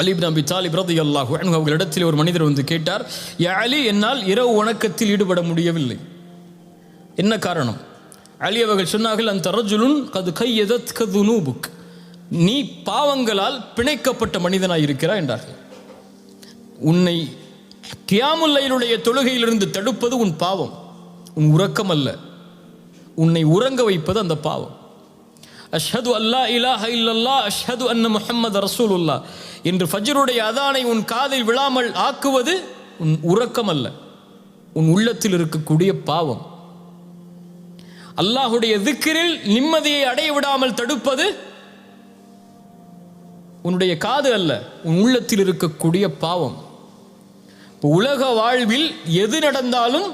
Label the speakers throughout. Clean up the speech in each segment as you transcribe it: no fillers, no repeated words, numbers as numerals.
Speaker 1: அலி இப்னு அபி தாலிப் ரலியல்லாஹு அன்ஹு அவர்களிடத்தில் ஒரு மனிதர் வந்து கேட்டார், யா அலி, என்னால் இரவு வணக்கத்தில் ஈடுபட முடியவில்லை, என்ன காரணம்? அலி அவர்கள் சொன்னார்கள், அந்த ரஜுலுன் கது கையதத் கதுனூபுக், நீ பாவங்களால் பிணைக்கப்பட்ட மனிதனாய் இருக்கிறாய் என்றார்கள். உன்னை கியாமுல் லைலுடைய தொழுகையிலிருந்து தடுப்பது உன் பாவம், உன் உறக்கம் அல்ல. உன்னை உறங்க வைப்பது அந்த பாவம். அஷ்ஹது அல்லா இலாஹ இல்லல்லாஹ் அஷ்ஹது அன்ன முஹம்மது ரசூலுல்லாஹ் என்று ஃபஜ்ருடைய அதானை உன் காதில் விழாமல் ஆக்குவது உன் உறக்கம் அல்ல, உன் உள்ளத்தில் இருக்கக்கூடிய பாவம். அல்லாஹுடைய திக்ரில் நிம்மதியை அடைய விடாமல் தடுப்பது உன்னுடைய காது அல்ல, உன் உள்ளத்தில் இருக்கக்கூடிய பாவம். உலக வாழ்வில் எது நடந்தாலும்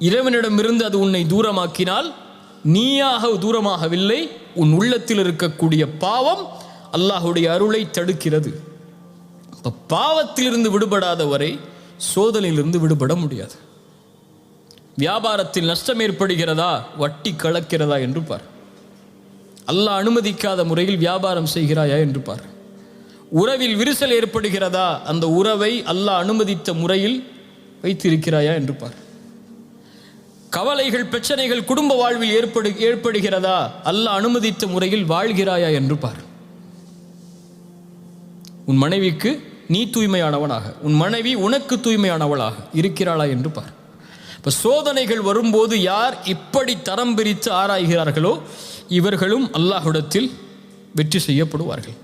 Speaker 1: இறைவனிடமிருந்து அது உன்னை தூரமாக்கினால் நீயாக தூரமாகவில்லை, உன் உள்ளத்தில் இருக்கக்கூடிய பாவம் அல்லாஹுடைய அருளை தடுக்கிறது. பாவத்திலிருந்து விடுபடாத வரை சோதனையிலிருந்து விடுபட முடியாது. வியாபாரத்தில் நஷ்டம் ஏற்படுகிறதா, வட்டி கலக்கிறதா என்று பார். அல்லாஹ் அனுமதிக்காத முறையில் வியாபாரம் செய்கிறாயா என்று பார். உறவில் விரிசல் ஏற்படுகிறதா, அந்த உறவை அல்லாஹ் அனுமதித்த முறையில் வைத்திருக்கிறாயா என்று பார். கவலைகள் பிரச்சனைகள் குடும்ப வாழ்வில் ஏற்படுகிறதா, அல்லாஹ் அனுமதித்த முறையில் வாழ்கிறாயா என்று பார். உன் மனைவிக்கு நீ தூய்மையானவனாக, உன் மனைவி உனக்கு தூய்மையானவளாக இருக்கிறாளா என்று பார். இப்போ சோதனைகள் வரும்போது யார் இப்படி தரம் பிரித்து ஆராய்கிறார்களோ இவர்களும் அல்லாஹ்விடத்தில் வெற்றி செய்யப்படுவார்கள்.